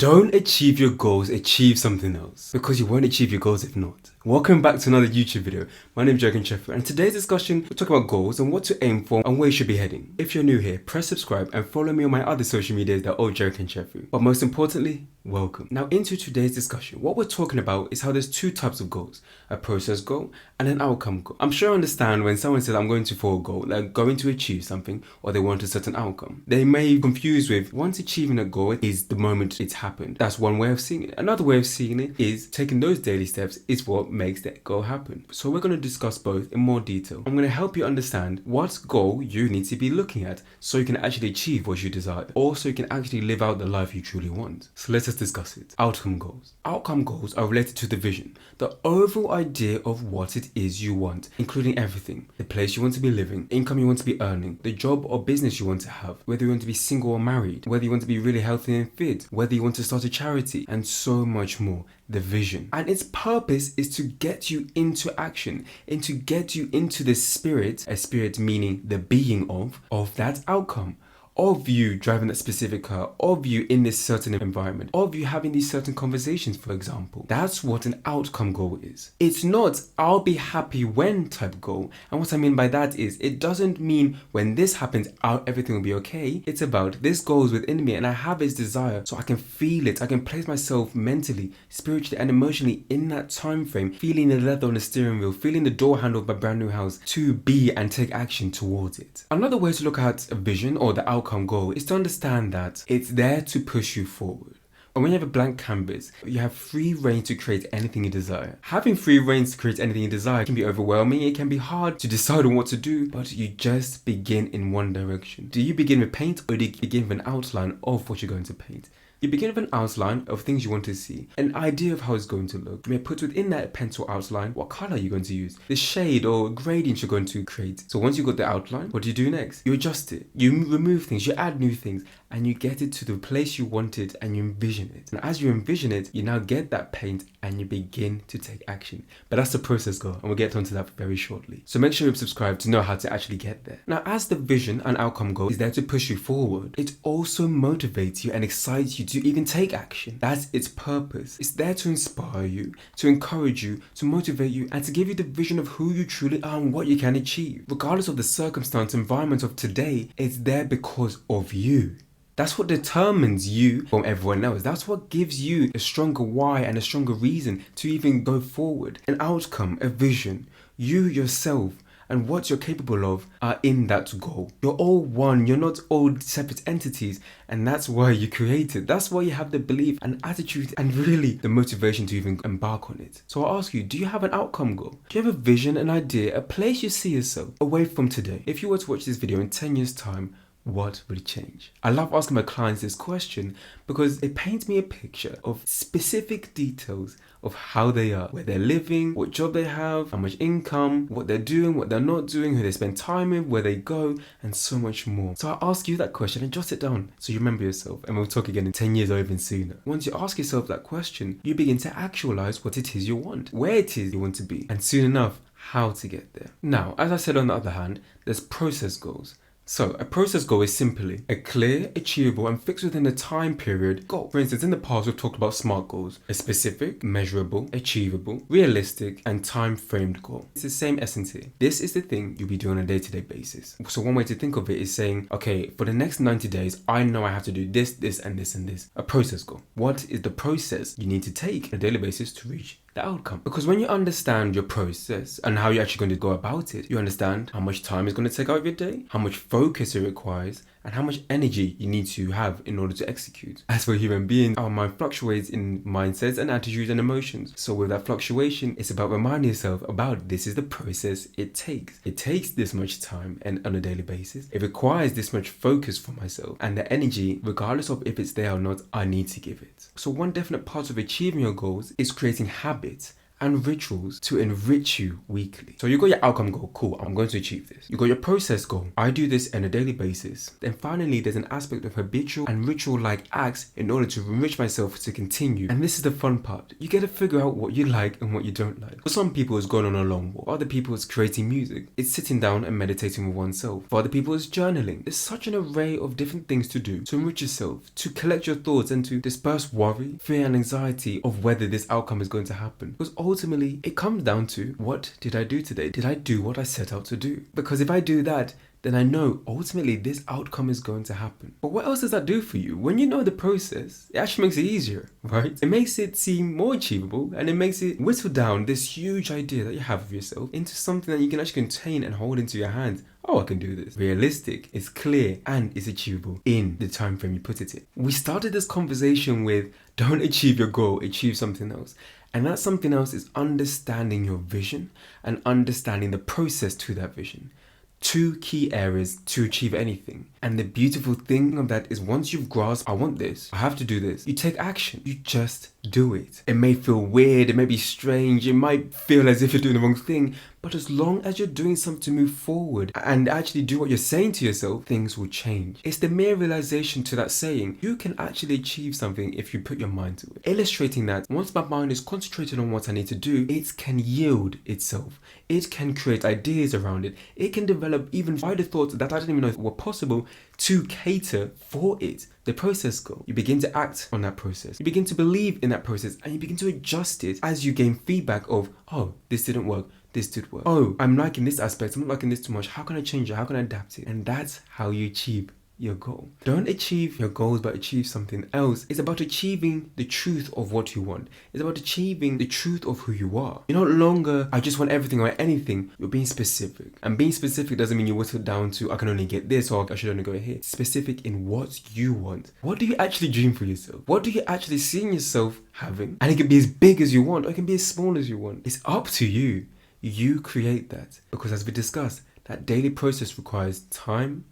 Don't achieve your goals, achieve something else. Because you won't achieve your goals if not. Welcome back to another YouTube video. My name is Kanchefu, and in today's discussion, we'll talk about goals and what to aim for and where you should be heading. If you're new here, press subscribe and follow me on my other social medias that are Kanchefu. But most importantly, welcome. Now into today's discussion, what we're talking about is how there's two types of goals, a process goal and an outcome goal. I'm sure I understand when someone says I'm going to for a goal, like going to achieve something or they want a certain outcome. They may be confused with once achieving a goal is the moment it's happened. That's one way of seeing it. Another way of seeing it is taking those daily steps is what makes that goal happen. So we're going to discuss both in more detail. I'm going to help you understand what goal you need to be looking at so you can actually achieve what you desire, or so you can actually live out the life you truly want. So let's just discuss it. Outcome goals. Outcome goals are related to the vision, the overall idea of what it is you want, including everything: the place you want to be living, income you want to be earning, the job or business you want to have, whether you want to be single or married, whether you want to be really healthy and fit, whether you want to start a charity, and so much more. The vision. And its purpose is to get you into action, and to get you into the spirit, a spirit meaning the being of that outcome. Of you driving that specific car, of you in this certain environment, of you having these certain conversations, for example. That's what an outcome goal is. It's not I'll be happy when type goal. And what I mean by that is it doesn't mean when this happens, everything will be okay. It's about this goal is within me and I have its desire so I can feel it. I can place myself mentally, spiritually and emotionally in that time frame, feeling the leather on the steering wheel, feeling the door handle of my brand new house to be and take action towards it. Another way to look at a vision or the outcome goal is to understand that it's there to push you forward. And when you have a blank canvas, you have free reign to create anything you desire. Having free reign to create anything you desire can be overwhelming. It can be hard to decide on what to do, but you just begin in one direction. Do you begin with paint, or do you begin with an outline of what you're going to paint? You begin with an outline of things you want to see, an idea of how it's going to look. You may put within that pencil outline what color you're going to use, the shade or gradient you're going to create. So once you've got the outline, what do you do next? You adjust it, you remove things, you add new things, and you get it to the place you want it and you envision it. And as you envision it, you now get that paint and you begin to take action. But that's the process goal, and we'll get onto that very shortly. So make sure you're subscribed to know how to actually get there. Now, as the vision and outcome goal is there to push you forward, it also motivates you and excites you to even take action. That's its purpose. It's there to inspire you, to encourage you, to motivate you, and to give you the vision of who you truly are and what you can achieve. Regardless of the circumstance, environment of today, it's there because of you. That's what determines you from everyone else. That's what gives you a stronger why and a stronger reason to even go forward. An outcome, a vision, you yourself, and what you're capable of are in that goal. You're all one, you're not all separate entities, and that's why you create it. That's why you have the belief and attitude and really the motivation to even embark on it. So I'll ask you, do you have an outcome goal? Do you have a vision, an idea, a place you see yourself away from today? If you were to watch this video in 10 years' time, what would change? I love asking my clients this question because it paints me a picture of specific details of how they are, where they're living, what job they have, how much income, what they're doing, what they're not doing, who they spend time with, where they go, and so much more. So I ask you that question and jot it down so you remember yourself, and we'll talk again in 10 years or even sooner. Once you ask yourself that question, you begin to actualize what it is you want, where it is you want to be, and soon enough, how to get there. Now, as I said on the other hand, there's process goals. So, a process goal is simply a clear, achievable, and fixed within a time period goal. For instance, in the past, we've talked about SMART goals: a specific, measurable, achievable, realistic, and time-framed goal. It's the same essence here. This is the thing you'll be doing on a day-to-day basis. So, one way to think of it is saying, okay, for the next 90 days, I know I have to do this, this, and this, and this. A process goal. What is the process you need to take on a daily basis to reach the outcome? Because when you understand your process and how you're actually going to go about it, you understand how much time is going to take out of your day, how much focus it requires, and how much energy you need to have in order to execute. As for human beings, our mind fluctuates in mindsets and attitudes and emotions. So with that fluctuation, it's about reminding yourself about this is the process it takes. It takes this much time and on a daily basis. It requires this much focus for myself, and the energy, regardless of if it's there or not, I need to give it. So one definite part of achieving your goals is creating habits and rituals to enrich you weekly. So you got your outcome goal, cool, I'm going to achieve this. You got your process goal, I do this on a daily basis. Then finally, there's an aspect of habitual and ritual-like acts in order to enrich myself to continue. And this is the fun part. You get to figure out what you like and what you don't like. For some people, it's going on a long walk. For other people, it's creating music. It's sitting down and meditating with oneself. For other people, it's journaling. There's such an array of different things to do to enrich yourself, to collect your thoughts and to disperse worry, fear and anxiety of whether this outcome is going to happen. Because ultimately, it comes down to, what did I do today? Did I do what I set out to do? Because if I do that, then I know ultimately this outcome is going to happen. But what else does that do for you? When you know the process, it actually makes it easier, right? It makes it seem more achievable, and it makes it whittle down this huge idea that you have of yourself into something that you can actually contain and hold into your hands. Oh, I can do this. Realistic, it's clear, and it's achievable in the time frame you put it in. We started this conversation with, don't achieve your goal, achieve something else. And that something else is understanding your vision and understanding the process to that vision. Two key areas to achieve anything. And the beautiful thing of that is, once you've grasped, I want this, I have to do this, you take action. You just do it. It may feel weird, it may be strange, it might feel as if you're doing the wrong thing, but as long as you're doing something to move forward and actually do what you're saying to yourself, things will change. It's the mere realization to that saying, you can actually achieve something if you put your mind to it. Illustrating that, once my mind is concentrated on what I need to do, it can yield itself. It can create ideas around it. It can develop even wider thoughts that I didn't even know were possible to cater for it. The process goal. You begin to act on that process. You begin to believe in that process, and you begin to adjust it as you gain feedback of, oh, this didn't work. This did work. Oh, I'm liking this aspect. I'm not liking this too much. How can I change it? How can I adapt it? And that's how you achieve your goal. Don't achieve your goals, but achieve something else. It's about achieving the truth of what you want. It's about achieving the truth of who you are. You're no longer, I just want everything or anything. You're being specific. And being specific doesn't mean you whittle down to, I can only get this or I should only go here. Specific in what you want. What do you actually dream for yourself? What do you actually see in yourself having? And it can be as big as you want, or it can be as small as you want. It's up to you. You create that. Because as we discussed, that daily process requires time,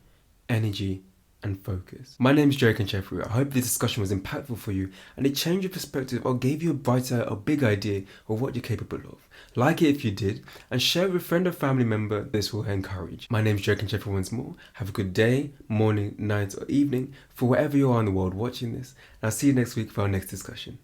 energy, and focus. My name is Kanchefu. I hope this discussion was impactful for you and it changed your perspective or gave you a brighter or big idea of what you're capable of. Like it if you did, and share with a friend or family member this will encourage. My name is Kanchefu once more. Have a good day, morning, night, or evening for wherever you are in the world watching this. And I'll see you next week for our next discussion.